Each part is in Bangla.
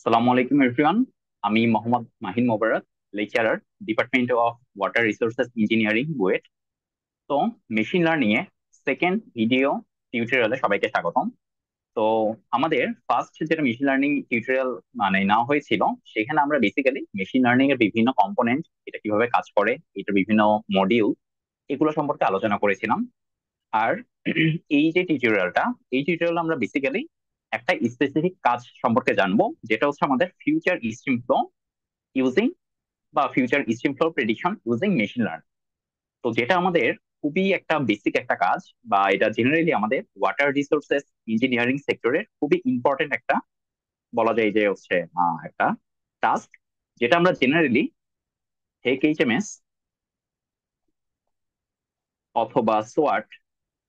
সালামু আলাইকুম এভরিওয়ান। আমি Mohammad Mahin Mobarak, lecturer, department of water resources engineering, BUET. তো মেশিন লার্নিং এ সেকেন্ড ভিডিও টিউটোরিয়ালে সবাইকে স্বাগতম। তো আমাদের ফার্স্ট যেটা মেশিন লার্নিং টিউটোরিয়াল মানে নেওয়া হয়েছিল, সেখানে আমরা বেসিক্যালি মেশিন লার্নিং এর বিভিন্ন কম্পোনেন্ট, এটা কিভাবে কাজ করে, এটার বিভিন্ন মডিউল, এগুলো সম্পর্কে আলোচনা করেছিলাম। আর এই টিউটোরিয়াল আমরা বেসিক্যালি একটা স্পেসিফিক কাজ সম্পর্কে জানবো, যেটা হচ্ছে আমাদের ফিউচার স্ট্রিম ফ্লো ইউজিং বা future stream flow prediction using machine learning. তো যেটা আমাদের খুবই একটা বেসিক একটা কাজ, বা এটা জেনারেলি আমাদের ওয়াটার রিসোর্সেস ইঞ্জিনিয়ারিং সেক্টরের খুবই ইম্পর্টেন্ট একটা, বলা যায় যে হচ্ছে একটা টাস্ক, যেটা আমরা জেনারেলি হেক এইচএমএস অথবা সোয়াট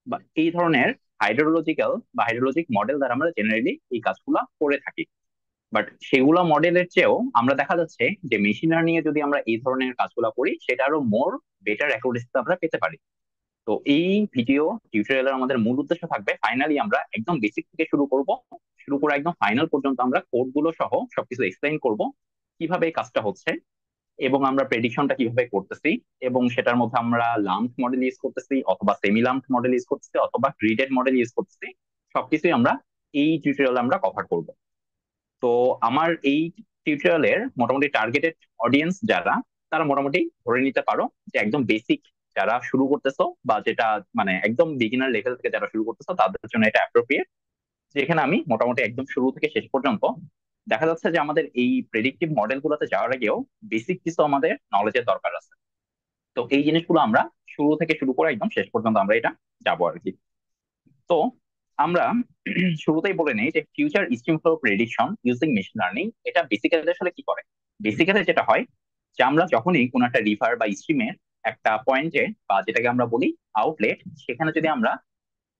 বা এই ধরনের হাইড্রোলজিক্যাল বা হাইড্রোলজিক মডেল দ্বারা আমরা জেনারেলি এই কাজগুলো করে থাকি। বাট সেগুলো মডেলের চেয়েও আমরা দেখা যাচ্ছে যে মেশিন লার্নিং এ যদি আমরা এই ধরনের কাজগুলো করি, সেটা আরো মোর বেটার অ্যাকুরেসি আমরা পেতে পারি। তো এই ভিডিও টিউটোরিয়ালের আমাদের মূল উদ্দেশ্য থাকবে, ফাইনালি আমরা একদম বেসিক থেকে শুরু করে একদম ফাইনাল পর্যন্ত আমরা কোড গুলো সহ সবকিছু এক্সপ্লেইন করব, কিভাবে এই কাজটা হচ্ছে, এবং আমরা প্রেডিকশনটা কিভাবে করতেছি, এবং সেটার মধ্যে আমরা লাম্প মডেল ইউজ করতেছি অথবা সেমি লাম্প মডেল ইউজ করতেছি অথবা গ্রিডেড মডেল ইউজ করতেছি, সবকিছুই আমরা এই টিউটোরিয়ালে আমরা কভার করব। তো আমার এই টিউটোরিয়ালের মোটামুটি টার্গেটেড অডিয়েন্স যারা, তারা মোটামুটি ধরে নিতে পারো যে একদম বেসিক যারা শুরু করতেছো, বা যেটা মানে একদম বিগিনার লেভেল থেকে যারা শুরু করতেছো, তাদের জন্য এটা অ্যাপ্রোপ্রিয়েট। যেখানে আমি মোটামুটি একদম শুরু থেকে শেষ পর্যন্ত দেখা যাচ্ছে যে আমাদের এই প্রেডিক্টিভ মডেল গুলোতে যাওয়ার আগেও বেসিক কিছু আমাদের নলেজের দরকার আছে। তো এই জিনিসগুলো আমরা শুরু থেকে শুরু করে একদম শেষ পর্যন্ত আমরা এটা যাবো আর কি। তো আমরা শুরুতেই বলে নেই যে future stream flow prediction using machine learning এটা বেসিক্যালি আসলে কি করে। বেসিক্যালি যেটা হয় যে আমরা যখনই কোনো একটা রিভার বা স্ট্রিমের একটা পয়েন্টে, বা যেটাকে আমরা বলি আউটলেট, সেখানে যদি আমরা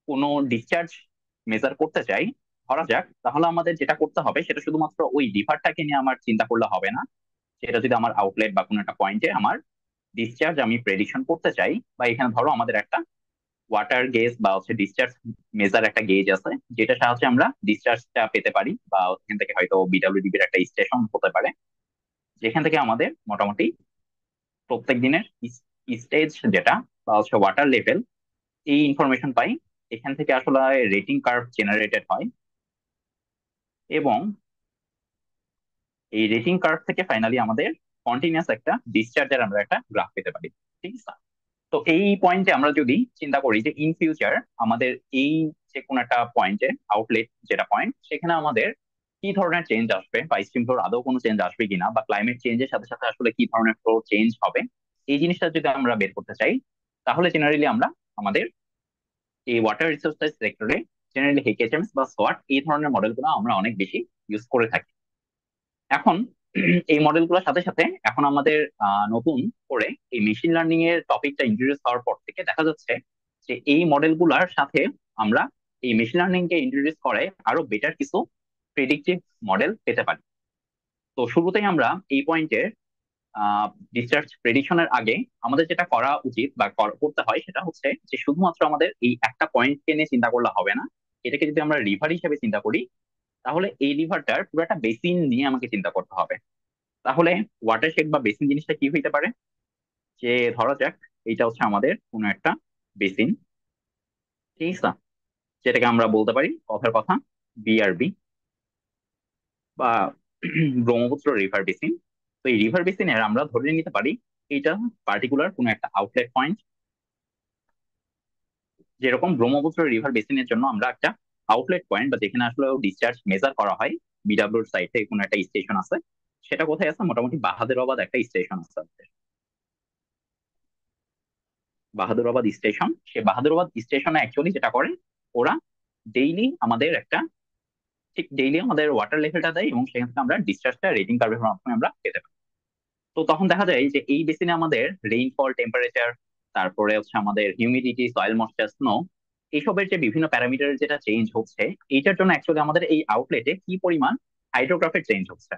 কোনো ডিসচার্জ মেজার করতে চাই, ধরা যাক, তাহলে আমাদের যেটা করতে হবে সেটা শুধুমাত্র ওই রিভারটাকে নিয়ে আমার চিন্তা করলে হবে না। সেটা যদি আমার আউটলেট বা কোনো একটা পয়েন্টে আমার ডিসচার্জ আমি প্রেডিকশন করতে চাই, বা এখানে ধরো আমাদের একটা ওয়াটার গেজ বা হচ্ছে ডিসচার্জ মেজার একটা গেজ আছে, যেটা সাহায্যে আমরা ডিসচার্জটা পেতে পারি, বা ওখান থেকে হয়তো বিডব্লিউডিবির একটা স্টেশন হতে পারে, যেখান থেকে আমাদের মোটামুটি প্রত্যেক দিনের স্টেজ যেটা, বা হচ্ছে ওয়াটার লেভেল, এই ইনফরমেশন পাই। এখান থেকে আসলে রেটিং কার্ভ জেনারেটেড হয়, এবং এই রেটিং কার্ভ থেকে ফাইনালি আমাদের কন্টিনিউয়াস একটা ডিসচার্জের আমরা একটা গ্রাফ পেতে পারি। ঠিক আছে। তো এই পয়েন্টে আমরা যদি চিন্তা করি যে ইন ফিউচার আমাদের এই যে কোনো একটা পয়েন্টে, আউটলেট যেটা পয়েন্ট, সেখানে আমাদের কি ধরনের চেঞ্জ আসবে, বা স্ট্রিম ফ্লোর আদৌ কোনো চেঞ্জ আসবে কিনা, বা ক্লাইমেট চেঞ্জের সাথে সাথে আসলে কি ধরনের ফ্লো চেঞ্জ হবে, এই জিনিসটা যদি আমরা বের করতে চাই, তাহলে জেনারেলি আমরা আমাদের এই ওয়াটার রিসোর্সেস সেক্টরে জেনারেলি হেকেচএমএস বা সোয়াট এই ধরনের মডেলগুলো আমরা অনেক বেশি ইউজ করে থাকি। এখন এই মডেলগুলোর সাথে সাথে এখন আমাদের নতুন করে এই মেশিন লার্নিং এর টপিকটা ইন্ট্রোডিউস হওয়ার পর থেকে দেখা যাচ্ছে যে এই মডেলগুলোর সাথে আমরা এই মেশিন লার্নিং কে ইন্ট্রোডিউস করে আরো বেটার কিছু প্রেডিক্টিভ মডেল পেতে পারি। তো শুরুতেই আমরা এই পয়েন্টে ডিসচার্জ প্রেডিকশনের আগে আমাদের যেটা করা উচিত বা করতে হয়, সেটা হচ্ছে যে শুধুমাত্র আমাদের এই একটা পয়েন্টকে নিয়ে চিন্তা করলে হবে না। এটাকে যদি আমরা রিভার হিসেবে চিন্তা করি, তাহলে এই রিভারটার পুরো একটা বেসিন নিয়ে আমাকে চিন্তা করতে হবে। তাহলে ওয়াটারশেড বা বেসিন জিনিসটা কি হইতে পারে, যে ধরা যাক এইটা হচ্ছে আমাদের কোনো একটা বেসিন, ঠিক আছে, যেটাকে আমরা বলতে পারি কথার কথা বিআরবি, বা ব্রহ্মপুত্র রিভার বেসিন। তো এই রিভার বেসিনের আমরা ধরে নিতে পারি এইটা পার্টিকুলার কোনো একটা আউটলেট পয়েন্ট। যেরকম ব্রহ্মপুত্র রিভার বেসিনের জন্য আমরা একটা আউটলেট পয়েন্ট, বা যেখানে আসলে ডিসচার্জ মেজার করা হয়, বিডাব্লিউর সাইড থেকে কোনো একটা স্টেশন আছে। সেটা কোথায় আছে? মোটামুটি বাহাদুরাবাদ একটা স্টেশন আছে আমাদের। বাহাদুরাবাদ স্টেশন, সে বাহাদুরাবাদ স্টেশনে অ্যাকচুয়ালি যেটা করে, ওরা ডেইলি আমাদের একটা, ঠিক ডেইলি আমাদের ওয়াটার লেভেলটা দেয়, এবং সেখান থেকে আমরা ডিসচার্জটা রেটিং কার্ভের মাধ্যমে আমরা পেতে পারি। তো তখন দেখা যায় যে এই বেসিনে আমাদের রেইনফল, টেম্পারেচার, তারপরে হচ্ছে আমাদের হিউমিডিটি, সয়েল ময়েশ্চার, স্নো, এইসবের যে বিভিন্ন প্যারামিটার যেটা চেঞ্জ হচ্ছে, এইটার জন্য অ্যাকচুয়ালি আমাদের এই আউটলেটে কি পরিমাণ হাইড্রোগ্রাফের চেঞ্জ হচ্ছে।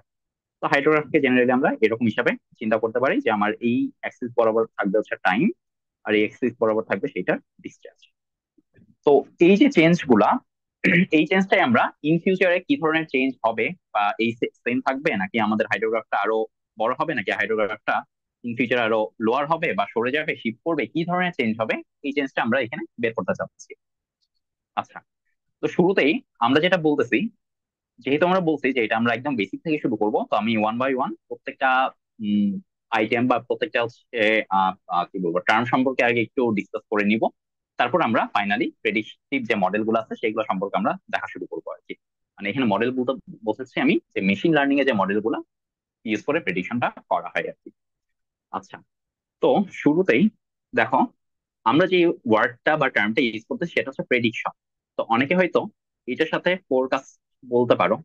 তো হাইড্রোগ্রাফকে জেনারেলি আমরা এরকম হিসাবে চিন্তা করতে পারি যে আমার এই অ্যাক্সিস বরাবর থাকবে হচ্ছে টাইম, আর এই অ্যাক্সিস বরাবর থাকবে সেটার ডিসচার্জ। তো এই যে চেঞ্জ গুলা, এই চেঞ্জটাই আমরা ইন ফিউচারে কি ধরনের চেঞ্জ হবে, বা এই সেম থাকবে, নাকি আমাদের হাইড্রোগ্রাফটা আরো বড় হবে, নাকি হাইড্রোগ্রাফটা ইন ফিউচার আরো লোয়ার হবে বা সরে যাবে, শিফট করবে, কি ধরনের চেঞ্জ হবে, এই চেঞ্জটা আমরা এখানে বের করতে চাচ্ছি। আচ্ছা, তো শুরুতেই আমরা যেটা বলতেছি, যেহেতু আমরা বলছি যে এটা আমরা একদম বেসিক থেকে শুরু করব, তো আমি ওয়ান বাই ওয়ান প্রত্যেকটা আইটেম বা প্রত্যেকটা হচ্ছে কি বলবো টার্ম সম্পর্কে আগে একটু ডিসকাস করে নিব। তারপর আমরা ফাইনালি প্রেডিক্টিভ যে মডেল গুলো আছে সেগুলো সম্পর্কে আমরা দেখা শুরু করবো আর কি। মানে এখানে মডেল গুলো বলতেছি আমি, যে মেশিন লার্নিং এর যে মডেল গুলো ইউজ করে প্রেডিকশনটা করা হয় আর কি। আচ্ছা, তো শুরুতেই দেখো, আমরা যে ওয়ার্ডটা বা টার্মটা ইউজ করতেছি সেটা হচ্ছে প্রেডিকশন। তো অনেকে হয়তো এটার সাথে ফোরকাস্ট বলতে পারো।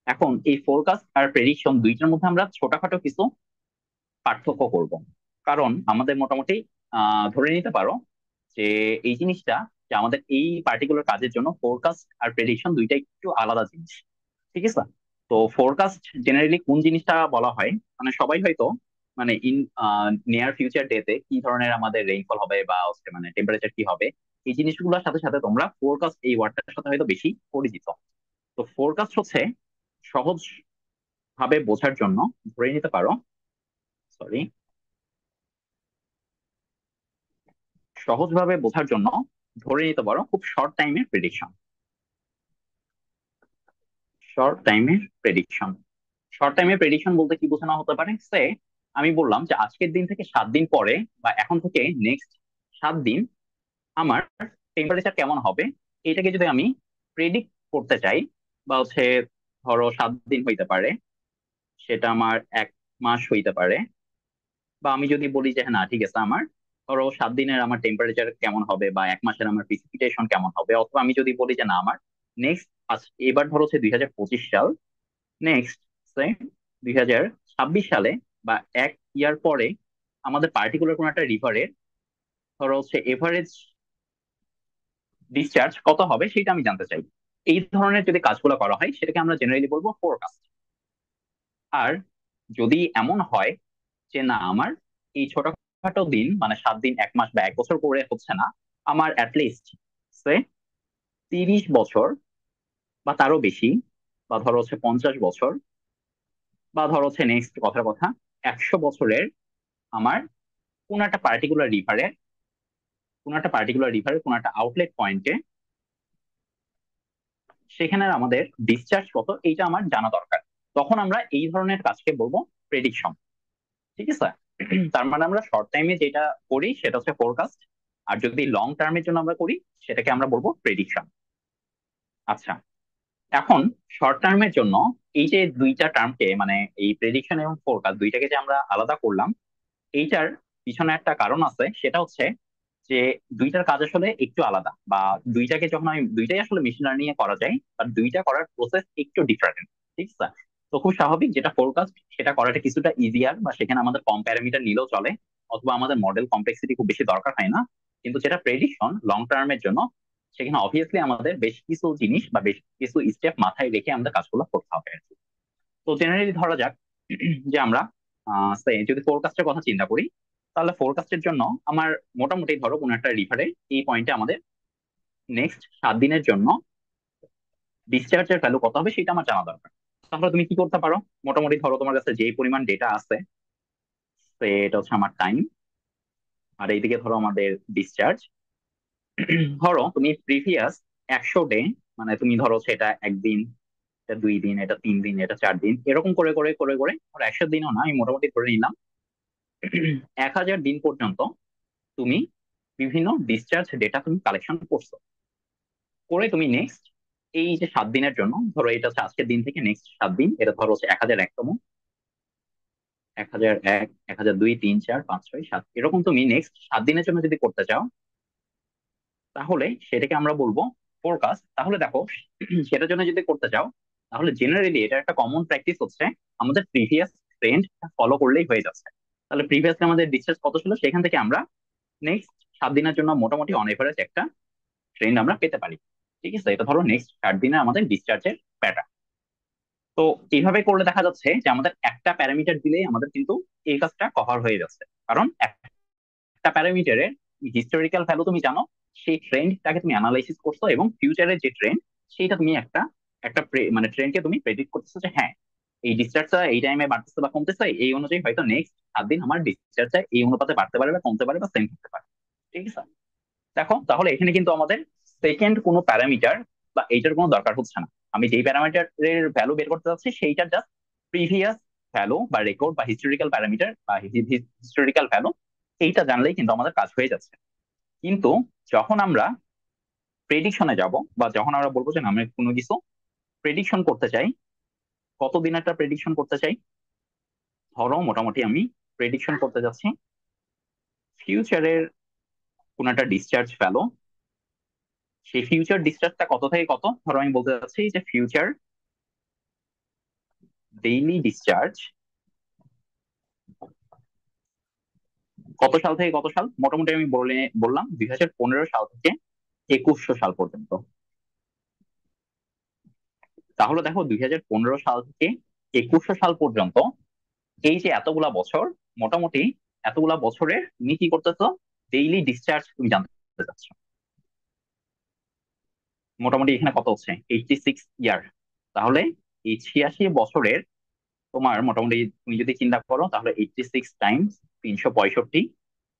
এখন এই ফোরকাস্ট আর প্রেডিকশন দুইটার মধ্যে আমরা ছোটখাটো কিছু পার্থক্য করব। কারণ আমাদের মোটামুটি ধরে নিতে পারো যে এই জিনিসটা, যে আমাদের এই পার্টিকুলার কাজের জন্য ফোরকাস্ট আর প্রেডিকশন দুইটা একটু আলাদা জিনিস। ঠিক আছে? তো ফোরকাস্ট জেনারেলি কোন জিনিসটা বলা হয়, মানে সবাই হয়তো মানে ইন নিয়ার ফিউচার ডেতে কি ধরনের আমাদের রেইনফল হবে বা হচ্ছে মানে টেম্পারেচার কি হবে, এই জিনিসগুলোর সাথে সাথে তোমরা ফোরকাস্ট এই ওয়ার্ডটার সাথে হয়তো বেশি পরিচিত। তো ফোরকাস্ট হচ্ছে সহজ ভাবে বোঝার জন্য ধরে নিতে পারো, সরি, সহজভাবে বোঝার জন্য ধরে নিতে পারো খুব শর্ট টাইমের প্রেডিকশন। শর্ট টাইমের প্রেডিকশন শর্ট টাইমের প্রেডিকশন বলতে কি বোঝানো হতে পারে, সে আমি বললাম যে আজকের দিন থেকে 7 দিন পরে বা এখন থেকে নেক্সট 7 দিন আমার টেম্পারেচার কেমন হবে, এটাকে যদি আমি প্রেডিক্ট করতে চাই, বা হচ্ছে ধরো 7 দিন হইতে পারে, সেটা আমার 1 মাস হইতে পারে, বা আমি যদি বলি যে হ্যাঁ না ঠিক আছে আমার ধরো 7 দিনের আমার টেম্পারেচার কেমন হবে বা 1 মাসের আমার প্রিসিপিটেশন কেমন হবে, অথবা আমি যদি বলি যে না আমার নেক্সট, এবার ধরো হচ্ছে 2025 সাল, নেক্সট 2026 সালে বা 1 ইয়ার পরে আমাদের পার্টিকুলার কোন একটা রিভারের ধরো হচ্ছে এভারেজ ডিসচার্জ কত হবে সেটা আমি জানতে চাই। এই ধরনের যদি কাজগুলো করা হয় সেটাকে আমরা জেনারেলি বলবো ফোরকাস্ট। আর যদি এমন হয় যে না আমার এই ছোটখাটো দিন মানে 7 দিন 1 মাস বা 1 বছর করে হচ্ছে না, আমার অ্যাটলিস্ট সে 30 বছর বা তারও বেশি, বা ধরো হচ্ছে 50 বছর, বা ধরো হচ্ছে নেক্সট কথার কথা 100 বছরের আমার কোন একটা পার্টিকুলার রিভারে কোন একটা আউটলেট পয়েন্টে সেখানে আমাদের ডিসচার্জ কত এইটা আমার জানা দরকার। তখন আমরা এই ধরনের কাজকে বলবো প্রেডিকশন। ঠিক আছে? তার মানে আমরা শর্ট টাইমে যেটা করি সেটা হচ্ছে ফোরকাস্ট, আর যদি লং টার্মের জন্য আমরা করি সেটাকে আমরা বলবো প্রেডিকশন। আচ্ছা, এখন শর্ট টার্মের জন্য এই যে দুইটা টার্মকে মানে এই প্রেডিকশন এবং ফোরকাস্ট দুইটাকে যে আমরা আলাদা করলাম, এইটার পিছনে একটা কারণ আছে, সেটা হচ্ছে যে দুইটার কাজ আসলে একটু আলাদা, বা দুইটাকে যখন আমি দুইটাই আসলে মেশিন লার্নিং এ করা যায়, বাট দুইটা করার প্রসেস একটু ডিফারেন্ট। ঠিক আছে? তো খুব স্বাভাবিক যেটা ফোরকাস্ট সেটা করাটা কিছুটা ইজিয়ার, বা সেখানে আমাদের কম প্যারামিটার নিলেও চলে, অথবা আমাদের মডেল কমপ্লেক্সিটি খুব বেশি দরকার হয় না। কিন্তু যেটা প্রেডিকশন লং টার্মের জন্য, সেখানে অবভিয়াসলি আমাদের বেশ কিছু জিনিস বা বেশ কিছু স্টেপ মাথায় রেখে আমাদের কাজগুলো করতে হবে আর কি। তো জেনারেলি ধরা যাক যে আমরা যদি ফোরকাস্টের কথা চিন্তা করি, তাহলে ফোরকাস্টের জন্য আমার মোটামুটি ধরো কোনো একটা রিভারে এই পয়েন্টে আমাদের নেক্সট 7 দিনের জন্য ডিসচার্জের ভ্যালু কত হবে সেটা আমার জানা দরকার। তাহলে তুমি কি করতে পারো, মোটামুটি ধরো তোমার কাছে যে পরিমাণ ডেটা আছে, তো এটা হচ্ছে আমার টাইম, আর এইদিকে ধরো আমাদের ডিসচার্জ। ধরো তুমি প্রিভিয়াস 100 ডে, মানে তুমি ধরো সেটা একদিন, এটা 2 দিন, এটা 3 দিন, এটা 4 দিন, এরকম করে করে করে করে ধরো 100 দিনও না, আমি মোটামুটি ধরে নিলাম 1000 দিন পর্যন্ত তুমি বিভিন্ন ডিসচার্জ ডেটা তুমি কালেকশন করছো। করে তুমি নেক্সট এই যে 7 দিনের জন্য, ধরো এটা হচ্ছে আজকের দিন থেকে নেক্সট 7 দিন, এটা ধরো হচ্ছে 1001তম, 1001, 1002, 3, 4, 5, 6, 7, এরকম তুমি নেক্সট 7 দিনের জন্য যদি করতে চাও, তাহলে সেটাকে আমরা বলবো ফোরকাস্ট। তাহলে দেখো, সেটার জন্য যদি করতে চাও, তাহলে জেনারেলি এটা একটা কমন প্র্যাকটিস হচ্ছে আমাদের প্রিভিয়াস ট্রেন্ড ফলো করলেই হয়ে যাচ্ছে। তাহলে প্রিভিয়াসলি আমাদের ডিসচার্জ কত ছিল সেখান থেকে আমরা নেক্সট 7 দিনের জন্য মোটামুটি অন এভারেজ একটা ট্রেন্ড আমরা পেতে পারি। ঠিক আছে? এটা ধরো নেক্সট 4 দিনে আমাদের ডিসচার্জের প্যাটার্ন। তো এইভাবে করলে দেখা যাচ্ছে যে আমাদের একটা প্যারামিটার দিলেই আমাদের কিন্তু এই কাজটা কভার হয়ে যাচ্ছে। কারণ একটা প্যারামিটারের হিস্টোরিক্যাল ভ্যালু তুমি জানো, সেই ট্রেন্ডটাকে তুমি অ্যানালাইসিস করছো এবং ফিউচারের যে ট্রেন্ড সেইটা তুমি একটা একটা মানে ট্রেন্ডকে তুমি প্রেডিক্ট করতেছো যে হ্যাঁ এই ডিসচার্জটা এই টাইমে বাড়তেছে বা কমতেছে, এই অনুযায়ী হয়তো নেক্সট 7 দিন আমার ডিসচার্জটা এই অনুপাতে বাড়তে পারে বা কমতে পারে বা সেম থাকতে পারে। ঠিক আছে, দেখো তাহলে এখানে কিন্তু আমাদের সেকেন্ড কোনো প্যারামিটার বা এইটার কোনো দরকার হচ্ছে না। আমি যেই প্যারামিটারের ভ্যালু বের করতে চাচ্ছি সেইটার জাস্ট প্রিভিয়াস ভ্যালু বা রেকর্ড বা হিস্টোরিক্যাল প্যারামিটার বা হিস্টোরিক্যাল ভ্যালু এইটা জানলেই কিন্তু আমাদের কাজ হয়ে যাচ্ছে। কিন্তু যখন আমরা প্রেডিকশনে যাব বা যখন আমরা বলবো যে না, আমরা কোনো কিছু প্রেডিকশন করতে চাই, কতদিন একটা প্রেডিকশন করতে চাই, ধরো মোটামুটি আমি প্রেডিকশন করতে যাচ্ছি ফিউচারের কোন একটা ডিসচার্জ ভ্যালু। সেই ফিউচার ডিসচার্জটা কত থেকে কত, ধরো আমি বলতে চাচ্ছি যে ফিউচার ডেইলি ডিসচার্জ কত সাল থেকে কত সাল, মোটামুটি আমি বললাম 2015 সাল থেকে 2100 সাল পর্যন্ত। তাহলে দেখো 2015 সাল থেকে 2100 সাল পর্যন্ত এই যে এতগুলা বছর, মোটামুটি এতগুলা বছরের তুমি কি করতেছো, ডেইলি ডিসচার্জ তুমি জানতে চাচ্ছ। মোটামুটি এখানে কত হচ্ছে, 86 ইয়ার। তাহলে এই 86 বছরের তোমার মোটামুটি তুমি যদি চিন্তা করো তাহলে 86 × 365,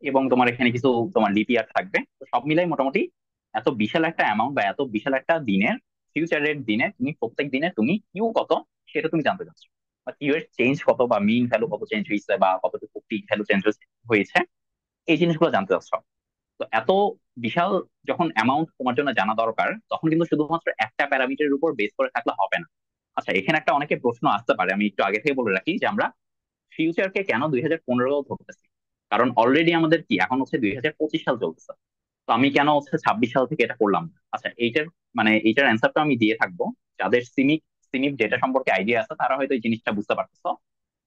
এবং তোমার এখানে কিছু তোমার লিপ ইয়ার থাকবে, তো সব মিলাই মোটামুটি এত বিশাল একটা অ্যামাউন্ট বা এত বিশাল একটা দিনের ফিউচারের দিনে তুমি প্রত্যেক দিনে তুমি কিউ কত সেটা তুমি জানতে চাচ্ছ, বা কিউ এর চেঞ্জ কত বা মিন ভ্যালু কত চেঞ্জ হয়েছে বা কতটুকু পিক ভ্যালু চেঞ্জ হয়েছে, এই জিনিসগুলো জানতে চাচ্ছ। তো এত বিশাল যখন অ্যামাউন্ট তোমার জন্য জানা দরকার, তখন কিন্তু শুধুমাত্র একটা প্যারামিটারের উপর বেস করে থাকলে হবে না। আচ্ছা, এখানে একটা অনেকে প্রশ্ন আসতে পারে, আমি একটু আগে থেকে বলে রাখি যে আমরা ফিউচারকে কেন 2015 ধরতেছি। কারণ অলরেডি আমাদের কি এখন হচ্ছে 2025 সাল চলতেছে, তো আমি কেন হচ্ছে 26 সাল থেকে এটা করলাম না? আচ্ছা, এইটার মানে এইটার অ্যান্সারটা আমি দিয়ে থাকবো। যাদের সিমিক সিমিক ডেটা সম্পর্কে আইডিয়া আছে তারা হয়তো এই জিনিসটা বুঝতে পারতেছো,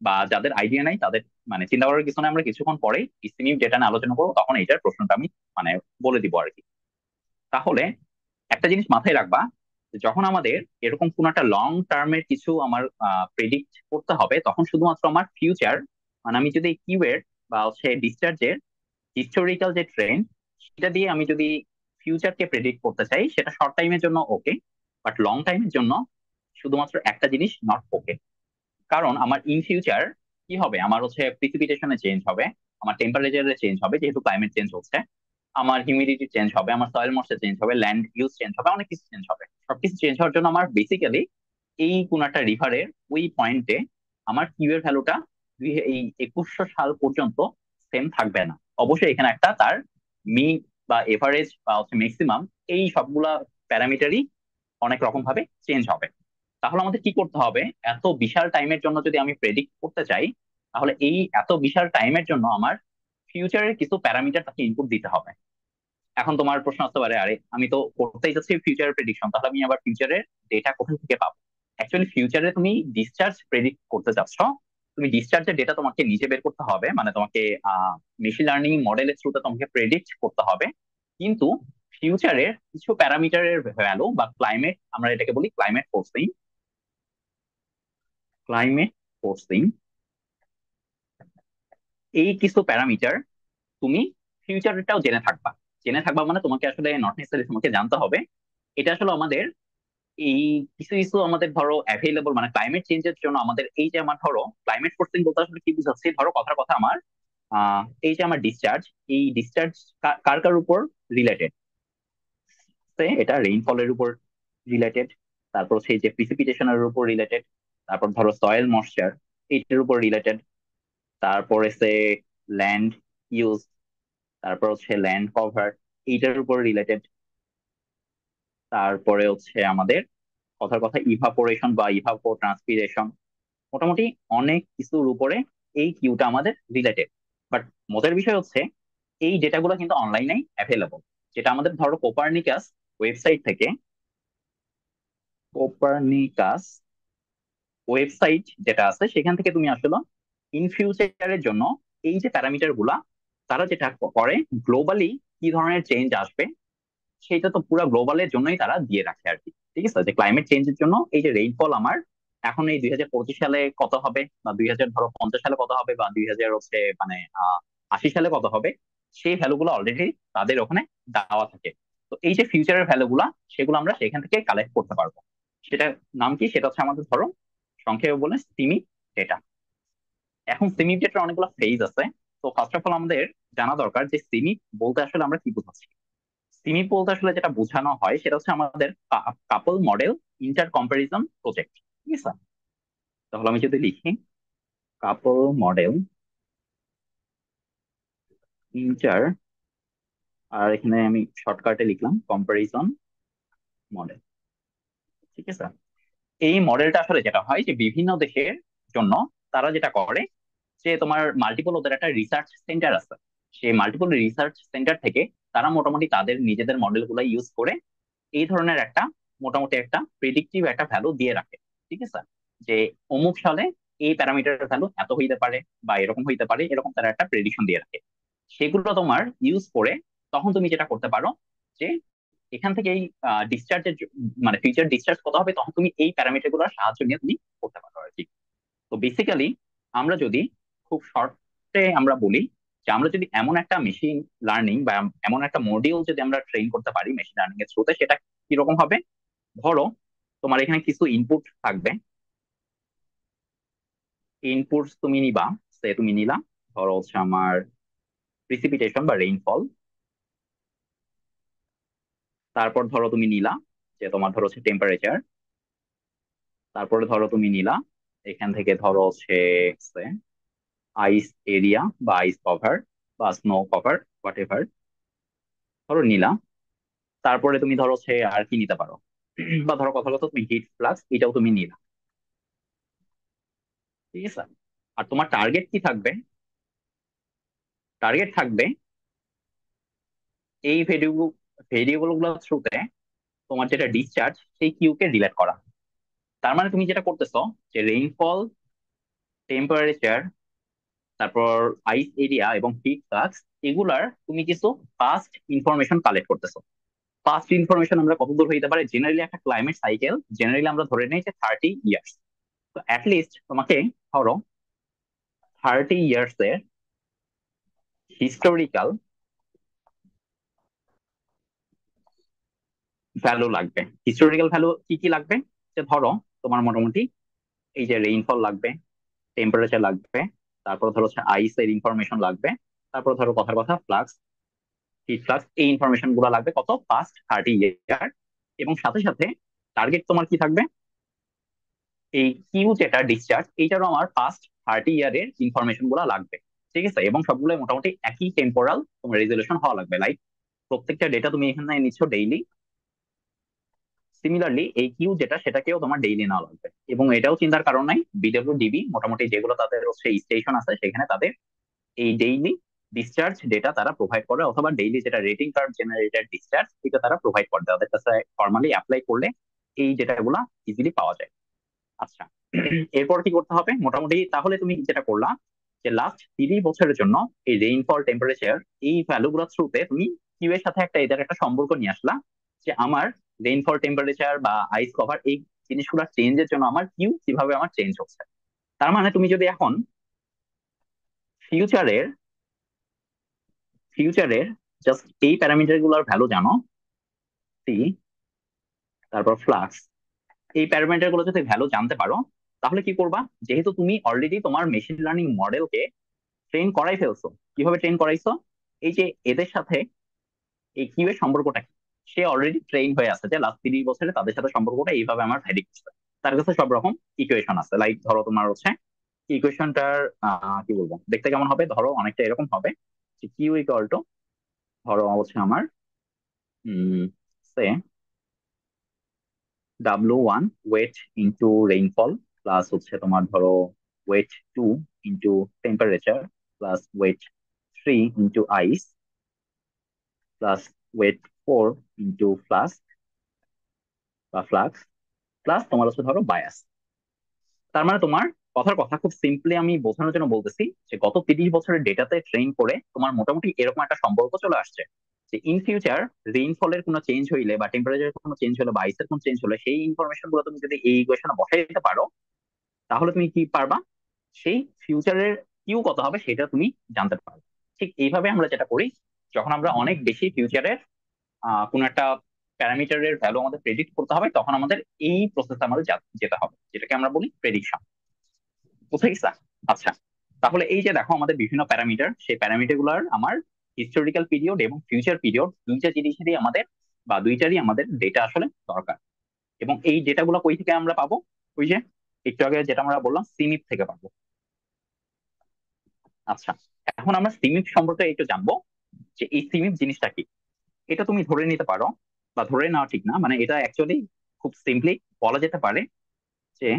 বা যাদের আইডিয়া নাই তাদের মানে চিন্তা করার কিছু না, আমরা কিছুক্ষণ পরেই সিমিক ডেটা নিয়ে আলোচনা করবো, তখন এইটার প্রশ্নটা আমি মানে বলে দিব আর কি। তাহলে একটা জিনিস মাথায় রাখবা, যে যখন আমাদের এরকম কোন একটা লং টার্মের কিছু আমার প্রেডিক্ট করতে হবে, তখন শুধুমাত্র আমার ফিউচার মানে আমি যদি কিওয়ার্ড বা হচ্ছে ডিসচার্জের হিস্টোরিক্যাল যে ট্রেন্ড সেটা দিয়ে আমি যদি ফিউচারকে প্রেডিক্ট করতে চাই, সেটা শর্ট টাইমের জন্য ওকে, বাট লং টাইমের জন্য শুধুমাত্র একটা জিনিস নট ওকে। কারণ আমার ইন ফিউচার কি হবে, আমার হচ্ছে প্রিসিপিটেশনে চেঞ্জ হবে, আমার টেম্পারেচারে চেঞ্জ হবে যেহেতু ক্লাইমেট চেঞ্জ হচ্ছে, আমার হিউমিডিটি চেঞ্জ হবে, আমার সয়েল ময়েশ্চার চেঞ্জ হবে, ল্যান্ড ইউজ চেঞ্জ হবে, অনেক কিছু চেঞ্জ হবে। সবকিছু চেঞ্জ হওয়ার জন্য আমার বেসিক্যালি এই কোন একটা রিভারের ওই পয়েন্টে আমার কিউ এর ভ্যালুটা এই 2100 সাল পর্যন্ত সেম থাকবে না। অবশ্যই এখানে একটা তার মিন বা এভারেজ বা হচ্ছে ম্যাক্সিমাম এই সবগুলা প্যারামিটারই অনেক রকম ভাবে চেঞ্জ হবে। তাহলে আমাদের কি করতে হবে, এত বিশাল টাইমের জন্য যদি আমি প্রেডিক্ট করতে চাই, তাহলে এই এত বিশাল টাইমের জন্য আমার ফিউচারের কিছু প্যারামিটার তাকে ইনপুট দিতে হবে। এখন তোমার প্রশ্ন আসতে পারে, আরে আমি তো করতেই যাচ্ছি ফিউচার প্রেডিকশন, তাহলে আমি আবার ফিউচারের ডেটা কোথা থেকে পাবো? অ্যাকচুয়ালি ফিউচারে তুমি ডিসচার্জ প্রেডিক্ট করতে চাচ্ছ, তুমি ডিসচার্জের ডেটা তোমাকে নিজে বের করতে হবে, মানে তোমাকে মেশিন লার্নিং মডেলের থ্রুতে তোমাকে প্রেডিক্ট করতে হবে। কিন্তু ফিউচারের কিছু প্যারামিটারের ভ্যালু বা ক্লাইমেট, আমরা এটাকে বলি ক্লাইমেট ফোর্সিং, এই কিছু প্যারামিটার তুমি ফিউচারটাও জেনে থাকবা মানে তোমাকে আসলে নট নেসেসারি তোমাকে জানতে হবে। এটা আসলে আমাদের এই কিছু কিছু আমাদের ধরো অ্যাভেলেবল মানে ক্লাইমেট চেঞ্জের জন্য আমাদের এই যে আমার ধরো ক্লাইমেট ফোর্সিং বলতে আসলে কি বুঝাচ্ছি, ধরো কথার কথা আমার এই যে আমার ডিসচার্জ, এই ডিসচার্জ কার কার উপর রিলেটেড, এটা রেইনফলের উপর রিলেটেড, তারপর হচ্ছে এই যে প্রিসিপিটেশনের উপর রিলেটেড, তারপর ধরো সয়েল ময়েশ্চার এইটার উপর রিলেটেড, তারপর হচ্ছে ল্যান্ড ইউজ, তারপর হচ্ছে ল্যান্ড কভার এইটার উপর রিলেটেড, তারপরে হচ্ছে আমাদের কথার কথা ইভাপোরেশন বা ইভাপো ট্রান্সপিরেশন, মোটামুটি অনেক কিছুর উপরে এই কিউটা আমাদের রিলেটেড। বাট মজার বিষয় হচ্ছে এই ডেটাগুলো কিন্তু অনলাইনেই অ্যাভেলেবল, যেটা আমাদের ধরো কোপারনিকাস ওয়েবসাইট থেকে, কোপারনিকাস ওয়েবসাইট যেটা আছে সেখান থেকে তুমি আসলে ইন ফিউচারের জন্য এই যে প্যারামিটার গুলা তারা যেটা করে গ্লোবালি কি ধরনের চেঞ্জ আসবে সেটা তো পুরো গ্লোবালের জন্যই তারা দিয়ে রাখে আর কি। ঠিক আছে, যে ক্লাইমেট চেঞ্জের জন্য এই যে রেইনফল আমার এখন এই 2025 সালে কত হবে, বা 2000 ধরো 50 সালে কত হবে, বা 2000 হচ্ছে মানে 80 সালে কত হবে, সেই ভ্যালুগুলো অলরেডি তাদের ওখানে দেওয়া থাকে। তো এই যে ফিউচারের ভ্যালুগুলা, সেগুলো আমরা সেখান থেকে কালেক্ট করতে পারবো। সেটা নাম কি? সেটা হচ্ছে আমাদের ধরো সংক্ষেপে বলে সিমি ডেটা। এখন সিমি ডেটার অনেকগুলো ফেজ আছে। তো ফার্স্ট অফ অল আমাদের জানা দরকার যে সিমি বলতে আসলে আমরা কি বোঝাচ্ছি। সিমি বলতে আসলে যেটা বোঝানো হয় সেটা হচ্ছে আমাদের কাপল মডেল ইন্টার কম্পারিজন প্রজেক্ট। ঠিক আছে, তাহলে আমি যদি লিখি কাপল মডেল ইন্টার, আর এখানে আমি শর্টকাটে লিখলাম কম্পারিজন মডেল। ঠিক আছে, এই মডেলটা আসলে যেটা হয় যে বিভিন্ন দেশের জন্য তারা যেটা করে যে তোমার মাল্টিপল ওদের একটা রিসার্চ সেন্টার আছে। সেই মাল্টিপল রিসার্চ সেন্টার থেকে তারা মোটামুটি তাদের নিজেদের মডেল গুলা ইউজ করে এই ধরনের একটা মোটামুটি একটা প্রেডিক্টিভ একটা ভ্যালু দিয়ে রাখে। ঠিক আছে, যে অমুক সালে এই প্যারামিটারের ভ্যালু এত হইতে পারে বা এরকম হইতে পারে, এরকম তারা একটা প্রেডিকশন দিয়ে রাখে। সেগুলো তোমার ইউজ করে তখন তুমি যেটা করতে পারো যে এখান থেকে এই ডিসচার্জের মানে ফিউচার ডিসচার্জ কত হবে, তখন তুমি এই প্যারামিটার গুলোর সাহায্য নিয়ে তুমি করতে পারো আর কি। তো বেসিক্যালি আমরা যদি খুব শর্টে আমরা বলি যে আমরা যদি এমন একটা মেশিন লার্নিং বা এমন একটা মডিউল যদি আমরা ট্রেন করতে পারি মেশিন লার্নিং এর থ্রুতে, সেটা কিরকম হবে? ধরো তোমার এখানে কিছু ইনপুট থাকবে। ইনপুট তুমি নিবা, সে তুমি নিলা ধরো হচ্ছে আমার প্রিসিপিটেশন বা রেইনফল। তারপর ধরো তুমি নিলা যে তোমার ধরো হচ্ছে টেম্পারেচার। তারপরে ধরো তুমি নিলা এখান থেকে ধরো হচ্ছে আইস এরিয়া বা আইস কভার বা স্নো কভার, হোয়াট এভার ধরো নিলা। তারপরে তুমি ধরো হচ্ছে আর কি নিতে পারো, বা ধরো কথা কথা তুমি হিট ফ্লাক্স এটাও তুমি নিলা। ঠিক আছে, আর তোমার টার্গেট কি থাকবে? টার্গেট থাকবে এই ভেরিয়েবল গুলোর থ্রুতে তোমার যেটা ডিসচার্জ সেই কিউ কে রিলেট করা। তার মানে তুমি যেটা করতেছো যে রেইনফল, টেম্পারেচার, তারপর আইস এরিয়া এবং হিট ফ্লাক্স, এগুলার তুমি কিছু পাস্ট ইনফরমেশন কালেক্ট করতেছো। পাস্ট ইনফরমেশন আমরা কত দূর হইতে পারে? জেনারেলি একটা ক্লাইমেট সাইকেল জেনারেলি আমরা ধরে নিই যে 30 ইয়ার্স। তো অ্যাটলিস্ট তোমাকে ধরো 30 ইয়ার্স এর হিস্টোরিক্যাল ভ্যালু লাগবে। হিস্টোরিক্যাল ভ্যালু কি কি লাগবে? যে ধরো তোমার মোটামুটি এই যে রেইনফল লাগবে, টেম্পারেচার লাগবে, তারপর ধরো হচ্ছে আইস এর ইনফরমেশন লাগবে, তারপর ধরো কথার কথা ফ্লাক্স, হিট ফ্লাক্স, এই ইনফরমেশন গুলো লাগবে কত? পাস্ট 30 ইয়ার। এবং সাথে সাথে টার্গেট তোমার কি থাকবে? এই কিউ যেটা ডিসচার্জ এইটারও আমার পাস্ট 30 ইয়ারের ইনফরমেশন গুলো লাগবে। ঠিক আছে, এবং সবগুলো মোটামুটি একই টেম্পোরাল তোমার রেজলিউশন হওয়া লাগবে। লাইক প্রত্যেকটা ডেটা তুমি এখানে নিচ্ছ ডেইলি, সিমিলারলি এই কিউ যেটা সেটাকেও তোমার ডেইলি নেওয়া লাগবে। এবং এটাও চিন্তার কারণ নাই, বিডব্লিউডিবি মোটামুটি যেগুলো তাদের হচ্ছে স্টেশন আছে সেখানে তাদের এই ডেইলি ডিসচার্জ ডেটা তারা প্রোভাইড করে, অথবা ডেইলি যেটা রেটিং কার্ড জেনারেটেড ডিসচার্জ এটা তারা প্রোভাইড করে তাদের কাছে ফর্মালি অ্যাপ্লাই করলে এই ডেটাগুলা ইজিলি পাওয়া যায়। আচ্ছা, এরপর কি করতে হবে? মোটামুটি তাহলে তুমি যেটা করলা যে লাস্ট 30 বছরের জন্য এই রেইনফল, টেম্পারেচার, এই ভ্যালু গুলোর থ্রুতে তুমি কিউ এর সাথে একটা এদের একটা সম্পর্ক নিয়ে আসলা যে আমার রেইনফল, টেম্পারেচার বা আইস কভার এই জিনিসগুলোর চেঞ্জের জন্য আমার কিউ কিভাবে আমার চেঞ্জ হচ্ছে। তার মানে তুমি যদি এখন ফিউচারের ফিউচারের জাস্ট এই প্যারামিটার গুলোর ভ্যালু জানো, সি, তারপর ফ্লাক্স, এই প্যারামিটার গুলো যদি ভ্যালু জানতে পারো, তাহলে কি করবা? যেহেতু তুমি অলরেডি তোমার মেশিন লার্নিং মডেলকে ট্রেন করাই ফেলছো। কিভাবে ট্রেন করাইছো? এই যে এদের সাথে এই কিউ এর সম্পর্কটা কি, সে অলরেডি ট্রেন হয়ে আছে যে লাস্ট 30 বছরে তাদের সাথে সম্পর্কটা এইভাবে আমার ভ্যারি করছে। তার কাছে সব রকম ইকুয়েশন আছে। লাইক ধরো তোমার হচ্ছে ইকুয়েশনটার কি বলবো দেখতে কেমন হবে, ধরো অনেকটা এরকম হবে যে কিউ ইকুয়াল টু ধরো হচ্ছে আমার সে W1 weight into rainfall plus হচ্ছে তোমার ধরো weight 2 into temperature plus weight 3 into ice plus weight 4 into flask বা ফ্লাক্স প্লাস তোমার হচ্ছে ধরো বায়াস। তার মানে তোমার কথার কথা খুব সিম্পলি আমি বোঝানোর জন্য বলতেছি যে গত 30 বছরের ডেটাতে ট্রেন করে তোমার মোটামুটি এরকম একটা সম্পর্ক চলে আসছে যে ইন ফিউচার রেইনফলের কোনো চেঞ্জ হইলে বা টেম্পারেচারের কোনো চেঞ্জ হলে বা আইসের কোনো চেঞ্জ হলে সেই ইনফরমেশন গুলো তুমি যদি এই ইকুয়েশনে বসাই দিতে পারো, তাহলে তুমি কি পারবা? সেই ফিউচারের কিউ কত হবে সেটা তুমি জানতে পারবে। ঠিক এইভাবে আমরা যেটা করি, যখন আমরা অনেক বেশি ফিউচারের কোন একটা প্যারামিটারের ভ্যালু আমাদের প্রেডিক্ট করতে হবে, তখন আমাদের এই প্রসেসে আমাদের যেতে হবে, যেটাকে আমরা বলি প্রেডিকশন। বুঝে গেছা? আচ্ছা, তাহলে এই যে দেখো আমাদের বিভিন্ন প্যারামিটার, সেই প্যারামিটার গুলার আমার হিস্টোরিক্যাল পিরিয়ড এবং ফিউচার পিরিয়ড দুইটা জিনিসেরই আমাদের, বা দুইটারই আমাদের ডেটা আসলে দরকার। এবং এই ডেটা গুলো কই থেকে আমরা পাবো? ওই যে একটু আগে যেটা আমরা বললাম, সিমিপ থেকে পাবো। আচ্ছা, এখন আমরা সিমিপ সম্পর্কে একটু জানবো, যে এই সিমিপ জিনিসটা কি। এটা তুমি ধরে নিতে পারো, বা ধরে নেওয়া ঠিক না, মানে এটা অ্যাকচুয়ালি খুব সিম্পলি বলা যেতে পারে যে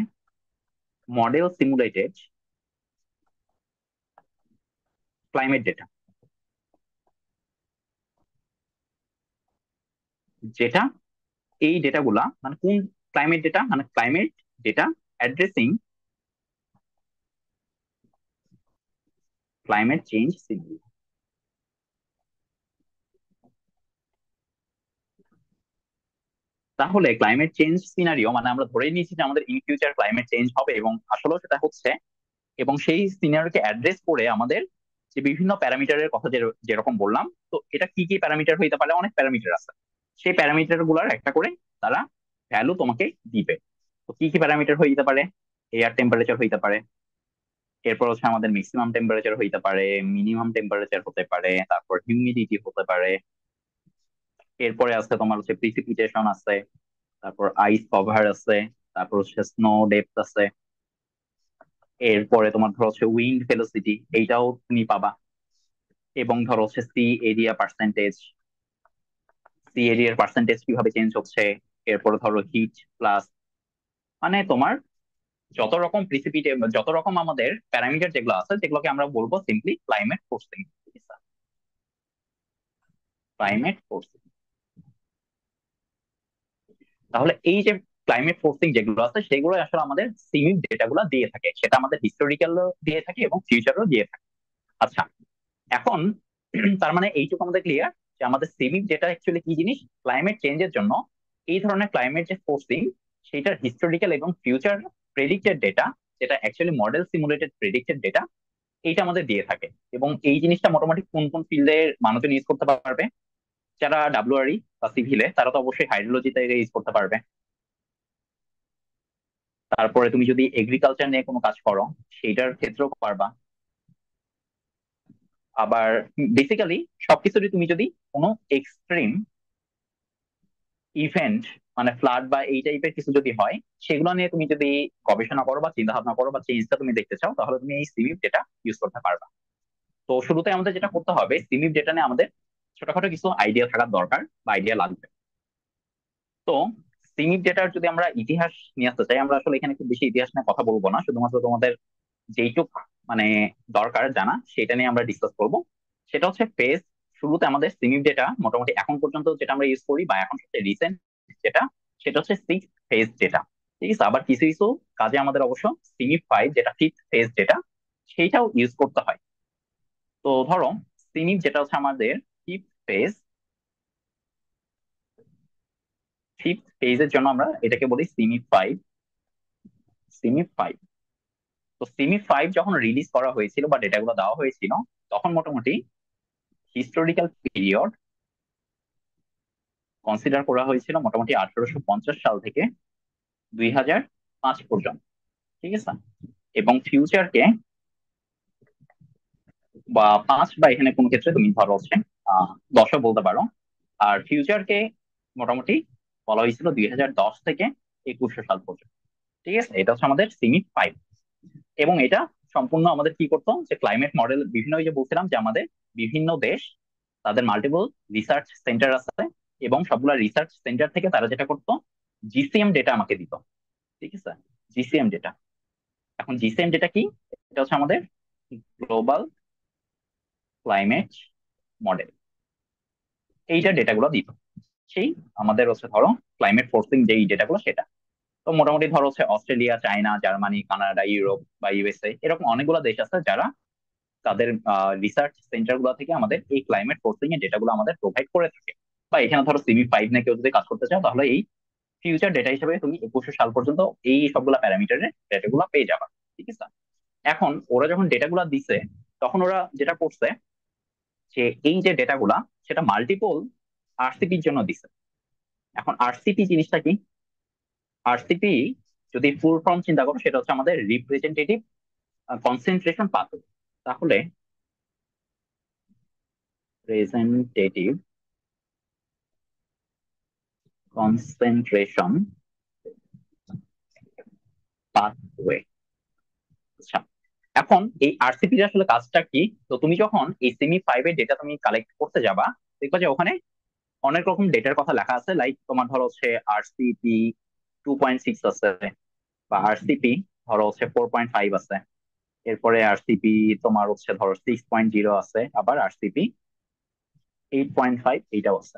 মডেল সিমুলেটেড ক্লাইমেট ডেটা। যেটা এই ডেটাগুলা মানে কোন ক্লাইমেট ডেটা, মানে climate data addressing climate change scenario. তাহলে ক্লাইমেট চেঞ্জ সিনারিও মানে আমরা ধরে নিয়েছি যে আমাদের ইন ফিউচার ক্লাইমেট চেঞ্জ হবে, এবং আসলে সেটা হচ্ছে। এবং সেই সিনারিওকে অ্যাড্রেস করে আমাদের যে বিভিন্ন প্যারামিটারের কথা যেরকম বললাম, তো এটা কি কি প্যারামিটার হইতে পারে, অনেক প্যারামিটার আছে। সেই প্যারামিটার গুলার একটা করে তারা ভ্যালু তোমাকে দিবে। তো কি কি প্যারামিটার হইতে পারে? এয়ার টেম্পারেচার হইতে পারে, এরপর হচ্ছে আমাদের ম্যাক্সিমাম টেম্পারেচার হইতে পারে, মিনিমাম টেম্পারেচার হতে পারে, তারপর হিউমিডিটি হতে পারে। এরপরে আছে তোমার হচ্ছে প্রিসিপিটেশন আছে, তারপর আইস কভার আছে, তারপর হচ্ছে স্নো ডেপথ আছে। এরপরে তোমার ধরো হচ্ছে উইন্ড ভেলোসিটি, এইটাও তুমি পাবা। এবং ধরো হচ্ছে সি এরিয়ার পার্সেন্টেজ কিভাবে চেঞ্জ হচ্ছে। এরপরে ধরো হিট প্লাস, মানে তোমার যত রকম প্রিসিপিটে, যত রকম আমাদের প্যারামিটার যেগুলো আছে, যেগুলোকে আমরা বলবো simply climate forcing. Climate forcing. তাহলে এই যে ক্লাইমেট ফোর্সিং যেগুলো আছে, সেগুলো আসলে আমাদের সিমিপ ডেটাগুলো দিয়ে থাকে, সেটা আমাদের হিস্টোরিক্যাল দিয়ে থাকে এবং ফিউচারও দিয়ে থাকে। আচ্ছা, এখন তার মানে এইটুকু আমাদের ক্লিয়ার যে আমাদের সিমিপ ডেটা অ্যাকচুয়ালি কি জিনিস। ক্লাইমেট চেঞ্জের জন্য এই ধরনের ক্লাইমেট যে ফোর্সিং, সেটার হিস্টোরিক্যাল এবং ফিউচার প্রেডিক্টেড ডেটা, যেটা actually model simulated predicted data, এইটা আমাদের দিয়ে থাকে। এবং এই জিনিসটা মোটামুটি কোন কোন ফিল্ডের মানুষজন ইউজ করতে পারবে? যারা ডাব্লিউআরই বা সিভিলে, তারা তো অবশ্যই হাইড্রোলজিতে ইউজ করতে পারবে। তারপরে তুমি যদি এগ্রিকালচার নিয়ে কোনো কাজ করো, সেইটার ক্ষেত্রেও পারবা। আবার বেসিক্যালি সবকিছুরই তুমি যদি কোনো এক্সট্রিম ইভেন্ট, মানে ফ্লাড বা এই টাইপের কিছু যদি হয়, সেগুলো নিয়ে তুমি যদি গবেষণা করো বা চিন্তা ভাবনা করো বা চেঞ্জটা তুমি দেখতে চাও, তাহলে তুমি এই সিমিপ ডেটা ইউজ করতে পারবা। তো শুরুতে আমাদের যেটা করতে হবে, সিমিপ ডেটা নিয়ে আমাদের ছোটখাটো কিছু আইডিয়া থাকার দরকার, বা আইডিয়া লাগবে। তো সিমিপ ডেটার যদি আমরা ইতিহাস নিয়ে আসতে চাই, আমরা আসলে এখানে খুব বেশি ইতিহাস নিয়ে কথা বলবো না, শুধুমাত্র তোমাদের যেইটুক মানে দরকার জানা, সেটা নিয়ে আমরা ডিসকাস করব। সেটা হচ্ছে ফেজ। শুরুতে আমাদের সিমিপ ডেটা মোটামুটি এখন পর্যন্ত যেটা আমরা ইউজ করি, বা এখন সবচেয়ে রিসেন্ট যেটা, সেটা হচ্ছে 6 ফেজ ডেটা। ঠিক আছে, আবার কিছু কিছু কাজে আমাদের অবশ্য সিমিপ 5, যেটা 5th ফেজ ডেটা, সেইটাও ইউজ করতে হয়। তো ধরো সিমিপ যেটা হচ্ছে আমাদের ফিফথ ফেজ, 5th ফেজের জন্য আমরা এটাকে বলি সিমিপ 5। সিমিপ 5। তো সিমিপ 5 যখন রিলিজ করা হয়েছিল বা ডেটাগুলো দেওয়া হয়েছিল, তখন মোটামুটি হিস্টোরিক্যাল পিরিয়ড কনসিডার করা হয়েছিল মোটামুটি 1850 সাল থেকে 2005 পর্যন্ত। ঠিক আছে, এবং ফিউচারকে, বা 5, বা এখানে কোন ক্ষেত্রে তুমি ধরো হচ্ছে 10ও বলতে পারো। আর ফিউচারকে মোটামুটি বলা হয়েছিল 2010 থেকে 2100 সাল পর্যন্ত। ঠিক আছে, এটা হচ্ছে আমাদের সিমিপ 5। এবং এটা সম্পূর্ণ আমাদের কি করতো, যে ক্লাইমেট মডেল বিভিন্ন, ওই যে বলছিলাম যে আমাদের বিভিন্ন দেশ, তাদের মাল্টিপল রিসার্চ সেন্টার আছে, এবং সবগুলা রিসার্চ সেন্টার থেকে তারা যেটা করতো, জিসিএম ডেটা আমাকে দিত। ঠিক আছে, জিসিএম ডেটা। এখন জিসিএম ডেটা কি? এটা হচ্ছে আমাদের গ্লোবাল ক্লাইমেট মডেল। এইটা ডেটাগুলো দিত সেই আমাদের হচ্ছে ধরো ক্লাইমেট ফোর্সিং যেই ডেটাগুলো, সেটা। তো মোটামুটি ধরো হচ্ছে Australia, China, Germany, Canada, Europe বা ইউএসএ, এরকম অনেকগুলো দেশ আছে যারা তাদের রিসার্চ সেন্টার গুলো থেকে আমাদের এই ক্লাইমেট ফোর্সিং এর ডেটাগুলো আমাদের প্রোভাইড করে থাকে। বা এখানে ধরো সিমি 5 নিয়ে কেউ যদি কাজ করতে চাও, তাহলে এই ফিউচার ডেটা হিসেবে তুমি 2100 সাল পর্যন্ত এই সবগুলা প্যারামিটারের ডেটাগুলো পেয়ে যাবা। ঠিক আছে, এখন ওরা যখন ডেটাগুলো দিছে, তখন ওরা যেটা করছে, যে এই যে ডেটাগুলা সেটা মাল্টিপল আরসিপির জন্য দিছে। এখন আরসিপি জিনিসটা কি? আরসিপি যদি ফুল ফর্ম চিন্তা করো, সেটা হচ্ছে আমাদের রিপ্রেজেন্টেটিভ কনসেন্ট্রেশন পাথওয়ে। তাহলে প্রেজেন্টেটিভ কনসেন্ট্রেশন পাথওয়ে। আচ্ছা, এখন এই আরসিপির আসলে কাজটা কি? তো তুমি যখন এই সেমি 5 এর ডেটা তুমি কালেক্ট করতে যাবা, দেখবা যে ওখানে অনেক রকম ডেটার কথা লেখা আছে। লাইক তোমার ধরো হচ্ছে আরসিপি 2.6 আছে, বা আরসিপি ধরো হচ্ছে 4.5 আছে, এরপরে আরসিপি তোমার হচ্ছে ধরো 6.0 আছে, আবার আরসিপি 8.5 এইটাও আছে।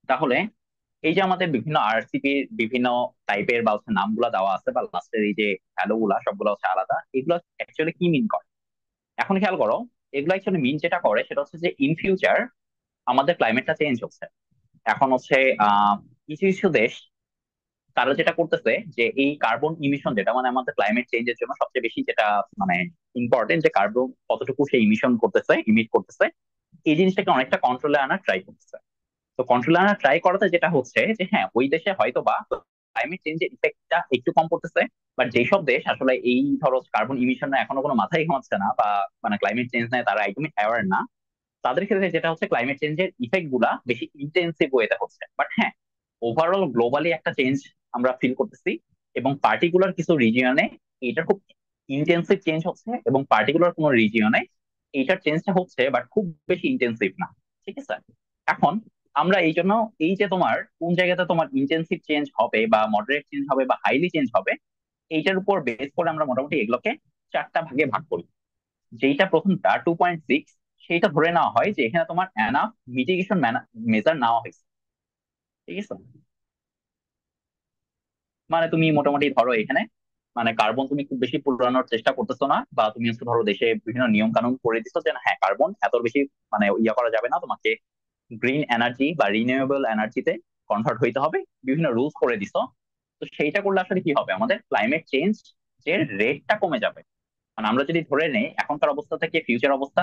তাহলে এই যে আমাদের বিভিন্ন আরসিপি বিভিন্ন টাইপের বা হচ্ছে নামগুলা দেওয়া আছে, বা লাস্টের এই যে ভ্যালু গুলা সবগুলো হচ্ছে আলাদা, এগুলো অ্যাকচুয়ালি কি মিন করে? এখন খেয়াল করো, এগুলো অ্যাকচুয়ালি মিন যেটা করে সেটা হচ্ছে যে ইন ফিউচার আমাদের ক্লাইমেটটা চেঞ্জ হচ্ছে। এখন হচ্ছে কিছু কিছু দেশ তারা যেটা করতেছে যে এই কার্বন ইমিশন, যেটা মানে আমাদের ক্লাইমেট চেঞ্জের জন্য সবচেয়ে বেশি যেটা মানে ইম্পর্টেন্ট, যে কার্বন কতটুকু সে ইমিশন করতেছে, ইমিট করতেছে, এই জিনিসটাকে অনেকটা কন্ট্রোলে আনার ট্রাই করতেছে। তো কন্ট্রোলে আনার ট্রাই করাতে যেটা হচ্ছে যে হ্যাঁ, ওই দেশে হয়তো বা ক্লাইমেট চেঞ্জের ইফেক্টটা একটু কম পড়তেছে, বাট যেসব দেশ আসলে এই ধরো কার্বন ইমিশন না এখনো কোনো মাথায় ঘামাচ্ছে না, বা মানে ক্লাইমেট চেঞ্জ নেয় তারা একদমই অ্যাওয়ার না, তাদের ক্ষেত্রে যেটা হচ্ছে ক্লাইমেট চেঞ্জের ইফেক্ট গুলা বেশি ইন্টেন্সিভ ওয়েতে হচ্ছে। বাট হ্যাঁ, ওভারঅল গ্লোবালি একটা চেঞ্জ আমরা ফিল করতেছি, এবং পার্টিকুলার কিছু রিজিয়নে এটা খুব ইন্টেন্সিভ চেঞ্জ হচ্ছে, এবং পার্টিকুলার কোনো রিজিয়নে এইটার চেঞ্জটা হচ্ছে, বাট খুব বেশি ইন্টেন্সিভ না। ঠিক আছে? এখন আমরা এই জন্য এই যে তোমার কোন জায়গাতে তোমার ইন্টেন্সিভ চেঞ্জ হবে, বা মডারেট চেঞ্জ হবে, বা হাইলি চেঞ্জ হবে, এইটার উপর বেস করে আমরা মোটামুটি এগুলোকে চারটা ভাগে ভাগ করি। যেইটা প্রথমটা 2.6, সেইটা ধরে নেওয়া হয় যে এখানে তোমার এনাফ মিটিগেশন মেজার নেওয়া হয়েছে। ঠিক আছে? মানে তুমি মোটামুটি ধরো এখানে মানে কার্বন তুমি খুব বেশি পুরানোর চেষ্টা করতেছো না, বা তুমি হচ্ছে ধরো দেশে বিভিন্ন নিয়ম কানুন করে দিচ্ছ যে না, হ্যাঁ কার্বন এত বেশি মানে ইয়া করা যাবে না, তোমাকে গ্রিন এনার্জি বা রিনিউয়েবল এনার্জিতে কনভার্ট হইতে হবে, বিভিন্ন রুলস করে দিছো। তো সেইটা করলে আসলে কি হবে, আমাদের ক্লাইমেট চেঞ্জ এর রেটটা কমে যাবে। মানে আমরা যদি ধরে নেই এখনকার অবস্থা থেকে ফিউচার অবস্থা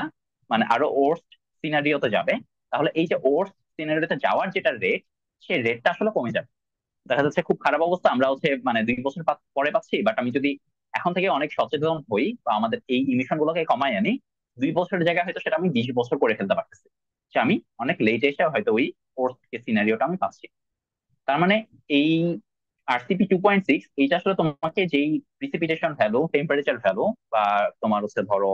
মানে আরো ওর্স্ট সিনারিওতে যাবে, তাহলে এই যে ওর্স্ট সিনারিওতে যাওয়ার যেটা রেট, সেই রেটটা আসলে কমে যাবে। দেখা যাচ্ছে খুব খারাপ অবস্থা আমরা হচ্ছে মানে 2 বছর পরে পাচ্ছি, বাট আমি যদি এখন থেকে অনেক সচেতন হই বা আমাদের এই ইমিশন গুলোকে কমাই আনি, 2 বছরের জায়গায় হয়তো সেটা আমি 20 বছর করে ফেলতে পারতেছি। যে আমি অনেক লেট এসে হয়তো ওই ওর্স্ট সিনারিওটা আমি পাচ্ছি। তার মানে এই আরসিপি 2.6 এইটা আসলে তোমাকে যেই প্রিসিপিটেশন ভ্যালু, টেম্পারেচার ভ্যালু, বা তোমার হচ্ছে ধরো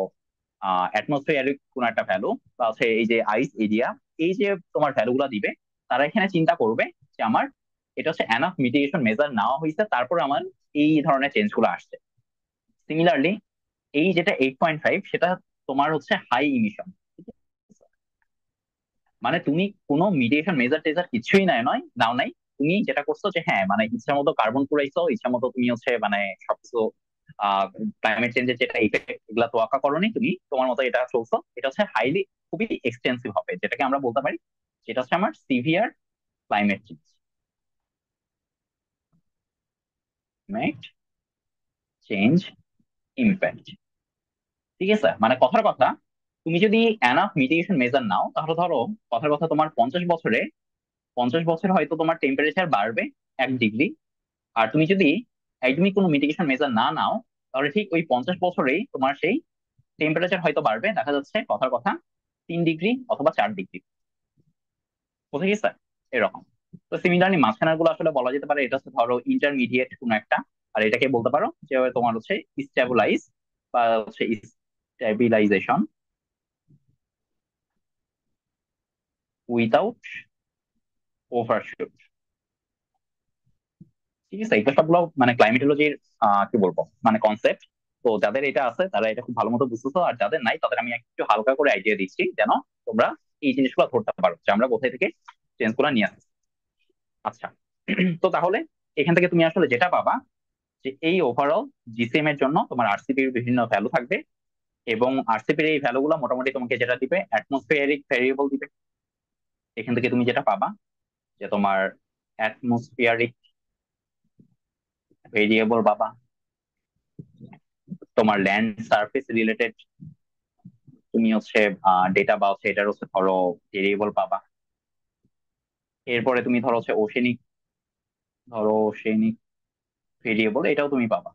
অ্যাটমসফিয়ারিক কোন একটা ভ্যালু, বা হচ্ছে এই যে আইস এরিয়া, এই যে তোমার ভ্যালু গুলা দিবে, তারা এখানে চিন্তা করবে যে আমার এটা হচ্ছে এনাফ মিটিগেশন মেজার নেওয়া হয়েছে, তারপর আমার এই ধরনের চেঞ্জ গুলো আসছে। সিমিলারলি এই যেটা 8.5, সেটা তোমার হচ্ছে হাই ইমিশন। মানে তুমি কোনো মিটিগেশন মেজার টেজার কিছুই নাই, নয় নাও নাই, তুমি যেটা করছো যে হ্যাঁ মানে ইচ্ছা মতো কার্বন পুড়াইছো, ইচ্ছা মতো তুমি হচ্ছে মানে সবকিছু ক্লাইমেট চেঞ্জের যেটা ইফেক্ট এগুলা তোয়াক্কা করোনি, তুমি তোমার মতো এটা চলছো, এটা হচ্ছে হাইলি খুবই এক্সটেন্সিভ হবে, যেটাকে আমরা বলতে পারি যেটা হচ্ছে আমার severe climate change. Climate change impact. ঠিক আছে? মানে কথার কথা, তুমি যদি এনাফ মিটিগেশন মেজার নাও, তাহলে ধরো কথার কথা তোমার 50 বছরে, 50 বছর হয়তো তোমার টেম্পারেচার বাড়বে 1 ডিগ্রি। আর তুমি যদি একদমই কোনো মিটিগেশন মেজার না নাও, তাহলে ঠিক ওই 50 বছরেই তোমার সেই টেম্পারেচার হয়তো বাড়বে, দেখা যাচ্ছে কথার কথা 3 ডিগ্রি অথবা 4 ডিগ্রি। বুঝে গেছে? এরকম। তো সিমিলারলি মাঝখানের গুলো আসলে বলা যেতে পারে এটা হচ্ছে ধরো ইন্টারমিডিয়েট কোন একটা, আর এটাকে বলতে পারো যে তোমার হচ্ছে স্টেবিলাইজ, বা হচ্ছে স্টেবিলাইজেশন উইথাউট ওভারশুট। ঠিক আছে? এটা সবগুলো মানে ক্লাইমেটোলজির কি বলবো মানে কনসেপ্ট। তো যাদের এটা আছে তারা এটা খুব ভালো মতো বুঝতেছো, আর যাদের নাই তাদের আমি একটু হালকা করে আইডিয়া দিচ্ছি, যেন তোমরা এই জিনিসগুলো ধরতে পারো যে আমরা কোথায় থেকে চেঞ্জ গুলো নিয়ে আসছি। আচ্ছা, তো তাহলে এখান থেকে তুমি আসলে যেটা পাবা যে এই ওভারঅল জিসিএম এর জন্য তোমার আরসিপির বিভিন্ন ভ্যালু থাকবে, এবং আরসিপির এই ভ্যালু গুলো মোটামুটি তোমাকে যেটা দিবে অ্যাটমসফিয়ারিক ভ্যারিয়েবল দিবে। এখান থেকে তুমি যেটা পাবা যে তোমার অ্যাটমসফিয়ারিক ভেরিয়েবল পাবা, তোমার ল্যান্ড সারফেস রিলেটেড তুমি হচ্ছে ডেটা বা হচ্ছে এটার হচ্ছে ধরো ভেরিয়েবল পাবা। এরপরে তুমি ধরো হচ্ছে ওশেনিক ভেরিয়েবল এটাও তুমি পাবা।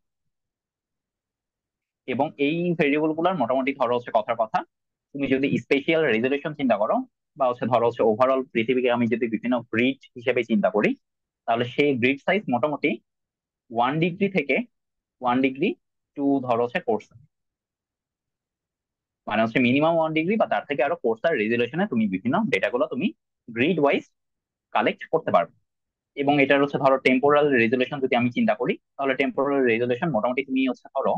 এবং এই ভেরিয়েবল গুলার মোটামুটি ধরো হচ্ছে কথার কথা, তুমি যদি স্পেশাল রেজলিউশন চিন্তা করো বা হচ্ছে ধরো হচ্ছে ওভারঅল পৃথিবীকে আমি যদি বিভিন্ন গ্রিড হিসেবে চিন্তা করি, তাহলে সেই গ্রিড সাইজ মোটামুটি 1 ডিগ্রি থেকে 1 ডিগ্রি টু ধরো হচ্ছে কোর্স, মানে হচ্ছে মিনিমাম 1 ডিগ্রি বা তার থেকে আরো কোর্সার রেজলিউশনে তুমি বিভিন্ন ডেটাগুলো তুমি গ্রিড ওয়াইজ কালেক্ট করতে পারবে। এবং এটার হচ্ছে ধরো টেম্পোরাল রেজলিউশন যদি আমি চিন্তা করি, তাহলে টেম্পোরাল রেজলিউশন মোটামুটি তুমি হচ্ছে ধরো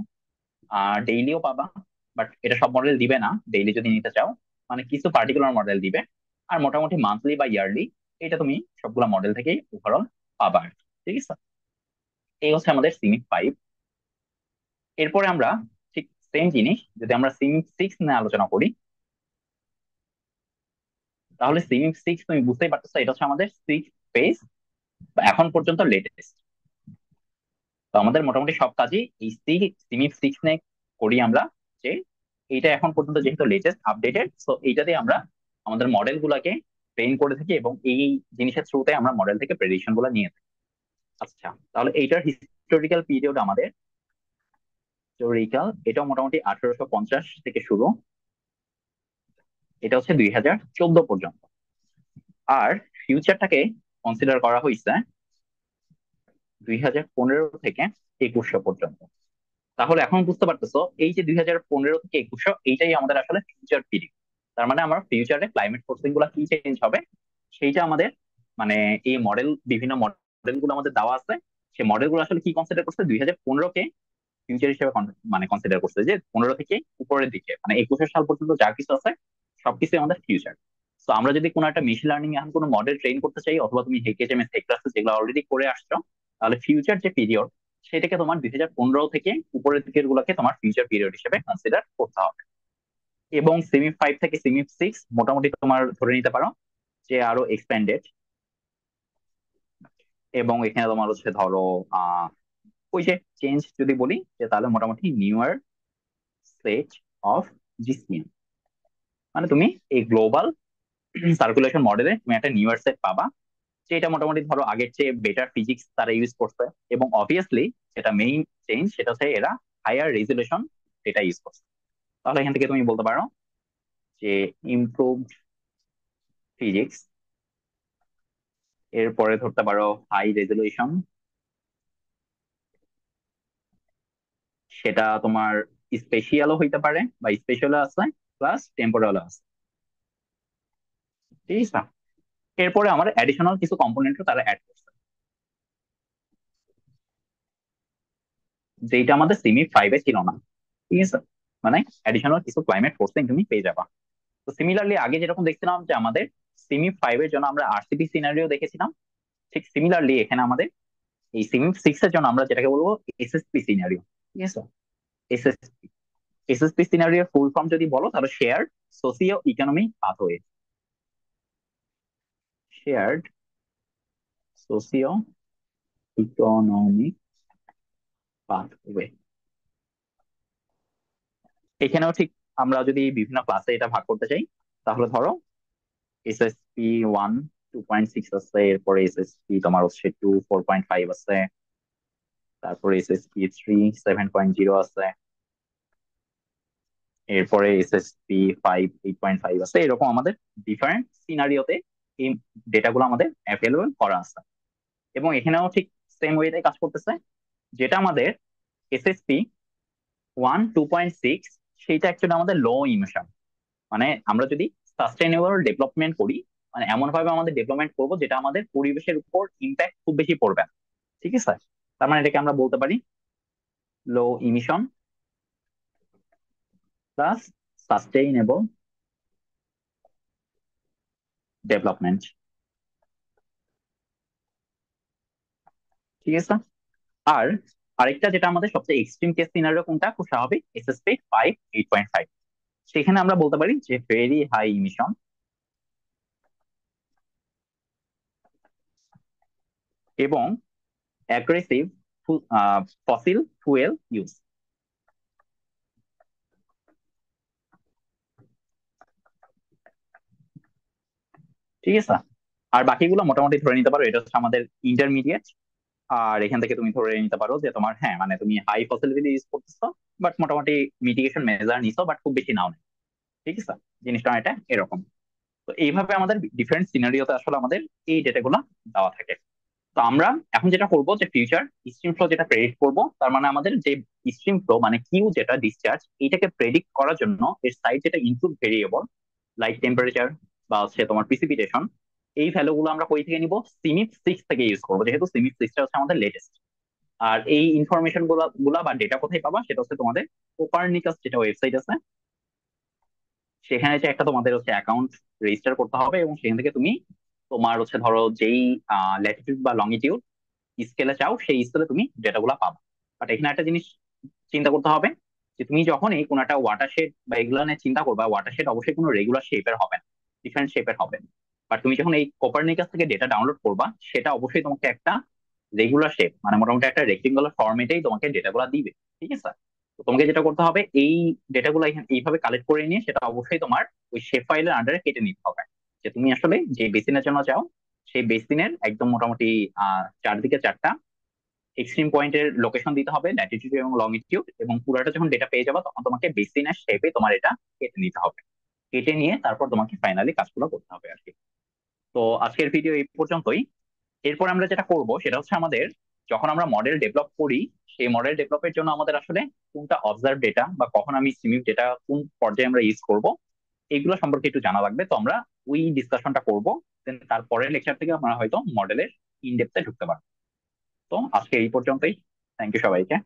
ডেইলিও পাবা, বাট এটা সব মডেল দিবে না ডেইলি যদি নিতে চাও, মানে কিছু পার্টিকুলার মডেল দিবে। আর মোটামুটি মান্থলি বা ইয়ারলি এটা তুমি সবগুলা মডেল থেকেই ওভারঅল পাবা আর কি। ঠিক আছে, এই হচ্ছে আমাদের সিমিক 5। এরপরে আমরা ঠিক সেম জিনিস যদি আমরা সিমিক 6 নিয়ে আলোচনা করি, তাহলে সিমিক 6 তুমি বুঝতেই পারতেছো এটা হচ্ছে আমাদের 6 ফেজ বা এখন পর্যন্ত লেটেস্ট। তো আমাদের মোটামুটি সব কাজই এই সিমিক 6 নিয়ে করি আমরা, যে এইটা এখন পর্যন্ত যেহেতু লেটেস্ট আপডেটেড, তো এইটাতে আমরা আমাদের মডেল গুলাকে ট্রেন করে থাকি এবং এই জিনিসের থ্রুতে আমরা মডেল থেকে প্রেডিকশন গুলা নিয়ে থাকি। আচ্ছা, তাহলে এইটার হিস্টোরিক্যাল পিরিয়ড আমাদের হিস্টোরিক্যাল এটা মোটামুটি 1850 থেকে শুরু, এটা হচ্ছে 2014 পর্যন্ত। আর ফিউচারটাকে কনসিডার করা হয়েছে 2015 থেকে 2100 পর্যন্ত। তাহলে এখন বুঝতে পারতেছো এই যে 2015 থেকে 2100 এইটাই আমাদের আসলে ফিউচার পিরিয়ড। তার মানে আমার ফিউচারে ক্লাইমেট ফোর্সিং গুলা কি চেঞ্জ হবে সেইটা আমাদের, মানে এই বিভিন্ন মডেল গুলো আমাদের দেওয়া আছে, সেই মডেল গুলো আসলে কি কনসিডার করছে 2015 কে ফিউচার হিসেবে মানে কনসিডার করছে যে 15 থেকে উপরের দিকে মানে 21 সাল পর্যন্ত যা কিছু আছে সবকিছু আমাদের ফিউচার। তো আমরা যদি কোনো একটা মেশিন লার্নিং এখন কোনো মডেল ট্রেন করতে চাই, অথবা তুমি হেকেএমএস হেক্রাসে যেগুলো অলরেডি করে আসছো, তাহলে ফিউচার যে পিরিয়ড সেটাকে তোমার 2015 থেকে উপরের দিকের গুলোকে তোমার ফিউচার পিরিয়ড হিসেবে কনসিডার করতে হবে। এবং সেমি 5 থেকে সেমি 6 মোটামুটি তোমার ধরে নিতে পারো যে আরো এক্সপ্যান্ডেড। এবং এখানে তোমার হচ্ছে ধরো আহ ওই যে চেঞ্জ যদি বলি, যে তাহলে মোটামুটি নিউয়ার সেট অফ জিসিএম, মানে তুমি এই গ্লোবাল সার্কুলেশন মডেলে তুমি একটা নিউয়ার সেট পাবা, যেটা মোটামুটি ধরো আগের চেয়ে বেটার ফিজিক্স তারা ইউজ করছে। এবং অবভিয়াসলি যেটা মেইন চেঞ্জ সেটা হচ্ছে এরা হায়ার রেজলিউশন ডেটা ইউজ করছে। তাহলে এখান থেকে তুমি বলতে পারো যে ইমপ্রুভড ফিজিক্স, এরপরে ধরতে পারো হাই রেজলিউশন, সেটা তোমার স্পেশিয়ালও হইতে পারে বা স্পেশালও আছে প্লাস টেম্পোরালও আছে। ঠিক আছে, এরপরে আমার অ্যাডিশনাল কিছু কম্পোনেন্টও তারা অ্যাড করছে, যেটা আমাদের সিমি 5-এ ছিল না। ঠিক আছে, মানে অ্যাডিশনাল কিছু ক্লাইমেট ফোর্সিং তুমি পেয়ে যাবা। তো সিমিলারলি আগে যেরকম দেখছিলাম যে আমাদের সিমি 5-এর জন্য আমরা আরসিপি সিনারিও দেখেছিলাম, ঠিক সিমিলারলি এখানে আমাদের এই সিমি 6-এর জন্য আমরা যেটাকে বলবো এসএসপি সিনারিও। ঠিক আছে, SSP SSP scenario full form যদি বলো তাহলে share socio economic pathway, shared socio economic pathway. এখানেও ঠিক আমরা যদি বিভিন্ন ক্লাসে এটা ভাগ করতে চাই, তাহলে ধরো এসএসপি 1 2.6 আছে, এরপরে এসএসপি তোমার হচ্ছে 2 4.5 আছে, তারপরে এসএসপি 3 7.0 আছে, এরপরে এসএসপি 5 8.5 আছে। এরকম আমাদের ডিফারেন্ট সিনারিওতে এই ডেটাগুলো আমাদের অ্যাভেলেবল করা আছে। এবং এখানেও ঠিক সেম ওয়েতে কাজ করতেছে, যেটা আমাদের এসএসপি 1 2.6 সেইটা অ্যাকচুয়ালি আমাদের লো ইমিশন, মানে আমরা যদি সাস্টেইনেবল ডেভেলপমেন্ট করি, মানে এমন ভাবে আমাদের ডেভেলপমেন্ট করবো যেটা আমাদের পরিবেশের উপর ইম্প্যাক্ট খুব বেশি পড়বে না। ঠিক আছে, তার মানে এটাকে আমরা বলতে পারি লো ইমিশন প্লাস সাস্টেইনেবল ডেভেলপমেন্ট। ঠিক আছে, আর আরেকটা যেটা আমাদের সবচেয়ে এক্সট্রিম কেস সিনারিও কোনটা, খুব স্বাভাবিক এসএসপি 8.5, সেখানে আমরা বলতে পারি যে ভেরি হাই ইমিশন এবং অ্যাগ্রেসিভ ফসিল ফুয়েল ইউজ। ঠিক আছে। আর বাকিগুলো মোটামুটি ধরে নিতে পারো এটা হচ্ছে আমাদের ইন্টারমিডিয়েট। আর এখান থেকে তুমি ধরে নিতে পারো যে তোমার হ্যাঁ মানে তুমি হাই ফসিলিটি ইউজ করতেছো, বাট মোটামুটি মিটিগেশন মেজার নিছো, বাট খুব বেশি নাও না। ঠিক আছে, জিনিসটা এটা এরকম। তো এইভাবে আমাদের ডিফারেন্ট সিনারিওতে আসলে আমাদের এই ডেটাগুলো দেওয়া থাকে। তো আমরা এখন যেটা করব যে ফিউচার স্ট্রিম ফ্লো যেটা প্রেডিক্ট করব, তার মানে আমাদের যে স্ট্রিম ফ্লো মানে কিউ যেটা ডিসচার্জ, এটাকে প্রেডিক্ট করার জন্য এর সাইড যেটা ইনপুট ভেরিয়েবল লাইক টেম্পারেচার বা হচ্ছে তোমার প্রিসিপিটেশন, এই ভ্যালুগুলো আমরা কই থেকে নিব? সিমিপ 6 থেকে ইউজ করবো, যেহেতু সিমিপ 6টা হচ্ছে আমাদের লেটেস্ট। আর এই ইনফরমেশন গুলা বা ডেটা কোথায় পাবা? সেটা হচ্ছে তোমাদের কোপারনিকাস যেটা ওয়েবসাইট আছে, সেখানে যে একটা তোমাদের হচ্ছে অ্যাকাউন্ট রেজিস্টার করতে হবে, এবং সেখান থেকে তুমি তোমার হচ্ছে ধরো যেই ল্যাটিটিউড বা লংগিটিউড স্কেলে চাও সেই স্কেলে তুমি ডেটাগুলো পাবা। বাট এখানে একটা জিনিস চিন্তা করতে হবে, যে তুমি যখন এই কোনো একটা ওয়াটারশেড বা এগুলো নিয়ে চিন্তা করবা, ওয়াটারশেড অবশ্যই কোনো রেগুলার শেপের হবে না, ডিফারেন্ট শেপের হবে। বাট তুমি যখন এই কোপারনিকাস থেকে ডেটা ডাউনলোড করবা, সেটা অবশ্যই তোমাকে একটা রেগুলার শেপ মানে মোটামুটি একটা রেক্টেঙ্গুলার ফরম্যাটেই তোমাকে ডেটাগুলো দিবে। ঠিক আছে। তো তোমাকে যেটা করতে হবে, এই ডেটাগুলো এইভাবে কালেক্ট করে নিয়ে সেটা অবশ্যই তোমার ওই শেপ ফাইলের আন্ডারে কেটে নিতে হবে। যে তুমি আসলে যে বেসিনের জন্য চাও, সেই বেসিনের একদম মোটামুটি চারদিকে চারটা এক্সট্রিম পয়েন্টের লোকেশন দিতে হবে, ল্যাটিটিউড এবং লংগিটিউড, এবং পুরাটা যখন ডেটা পেয়ে যাবে তখন তোমাকে বেসিনের শেপে তোমার এটা কেটে নিতে হবে। কেটে নিয়ে তারপর তোমাকে ফাইনালি কাজগুলো করতে হবে আর কি। তো আজকের ভিডিও এই পর্যন্তই। এরপর আমরা যেটা করব সেটা হচ্ছে আমাদের যখন আমরা মডেল ডেভেলপ করি, সেই মডেল ডেভেলপের জন্য আমাদের আসলে কোনটা অবজার্ভ ডেটা বা কখন আমি সিমিপ ডেটা কোন পর্যায়ে আমরা ইউজ করব, এগুলো সম্পর্কে একটু জানা লাগবে। তো আমরা ওই ডিসকাশনটা করব, দেন তারপরের লেকচার থেকে আমরা হয়তো মডেলের ইন ডেপথে ঢুকতে পারবো। তো আজকে এই পর্যন্তই। থ্যাংক ইউ সবাইকে।